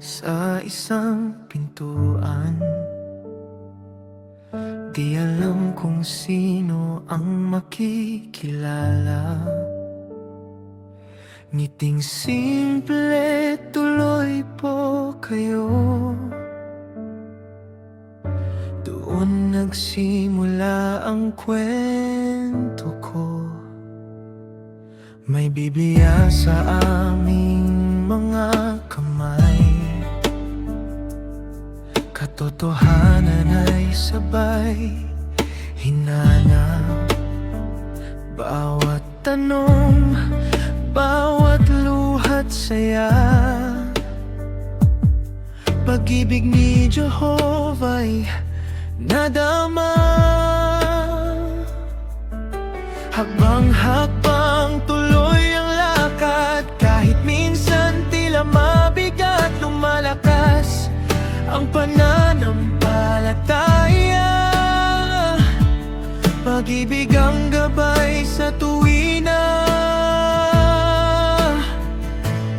Sa isang pintuan, di alam kung sino ang makikilala. Ngiting simple, tuloy po kayo. Doon nagsimula ang kwento ko. May Biblia sa aming mga kamay. Katotohanan ay sabay hinanap. Bawat tanong, bawat luhat saya. Pag-ibig ni Jehovah'y nadama. Hakbang-hakbang tuloy ang lakad. Kahit minsan tila mabigat, lumalakas ang pananampalataya. Pag-ibig ang gabay sa tuwina.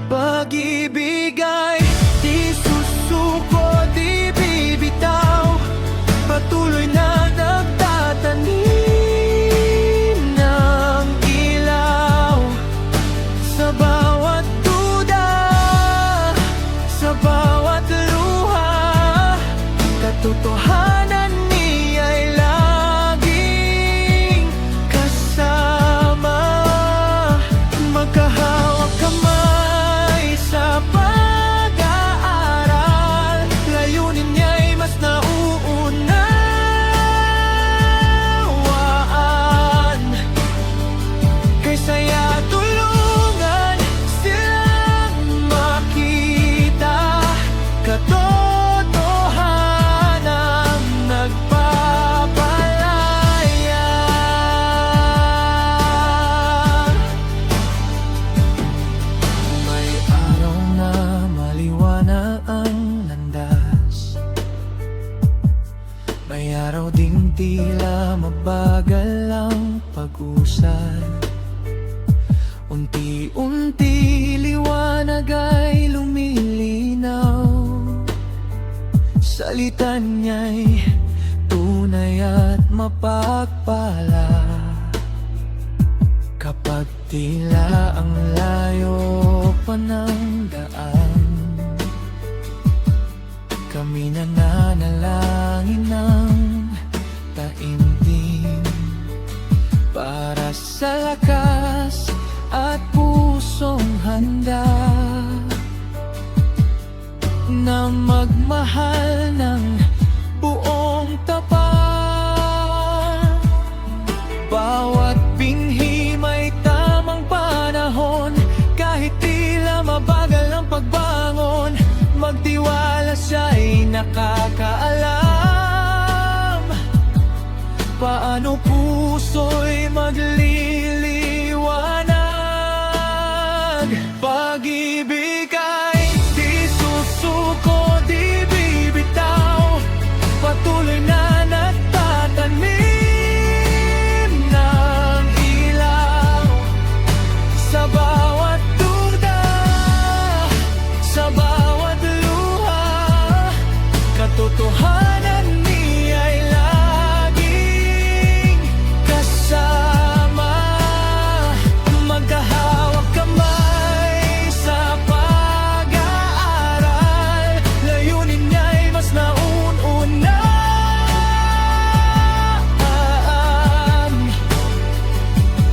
Pag-ibig ay di susuko, di bibitaw. Patuloy na nagtatanim ng ilaw sa bawat duda, sa bawat luha. Katotohanan niya'y laging kasama. Magkahawak kamay sa pag-aaral. Layunin niya'y mas nauunawaan. Kaysa'y tulungan silang makita katotohanan nagpapalaya. May araw na maliwanag ang landas. May araw ding tila mabagal ang pag-usad. Unti-unti liwanag ay lumilinaw. Salita niya'y tunay at mapagpala. Kapag tila ang layo pa ng daan, kami nananalangin ng taimtim para sa lakas at pusong handa na magmahal ng buong tapat. Bawat binhi may tamang panahon. Kahit tila mabagal ang pagbangon, magtiwala siya'y nakakaalam. Paano puso'y magliliwanag. Pag-ibig ay di susuko, di bibitaw. Patuloy na nagtatanim ng ilaw sa bawat duda, sa bawat luha. Katotohanan niya'y laging kasama. Magkahawak kamay sa pag-aaral. Layunin niya'y mas nauunawaan.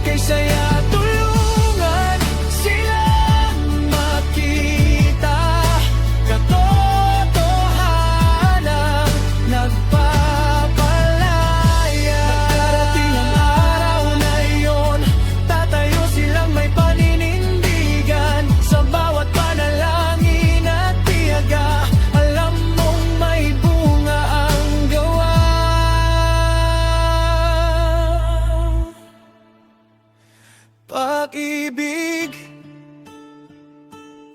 Kaysa'y tulungan silang makita katotohanan nagpapalaya. Darating ang araw na iyon, tatayo silang may paninindigan. Sa bawat panalangin at tiyaga, alam mong may bunga ang gawa. Pag-ibig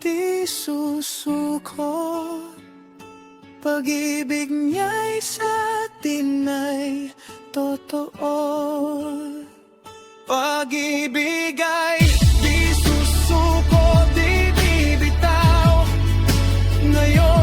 di susuko. Pag-ibig niya'y sa atin ay totoo. Pag-ibig ay di susuko, di bibitaw. Ngayon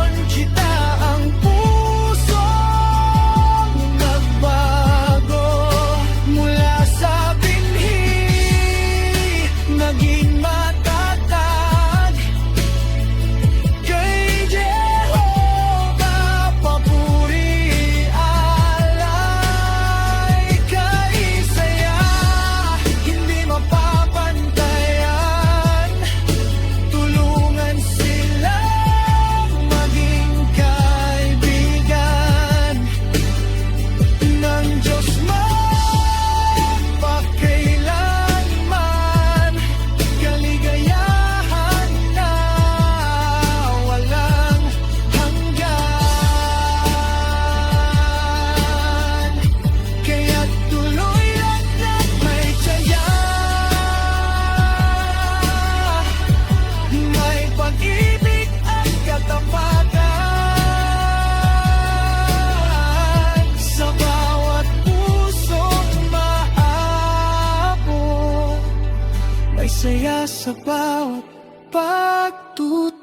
sa bawat pagtutulog.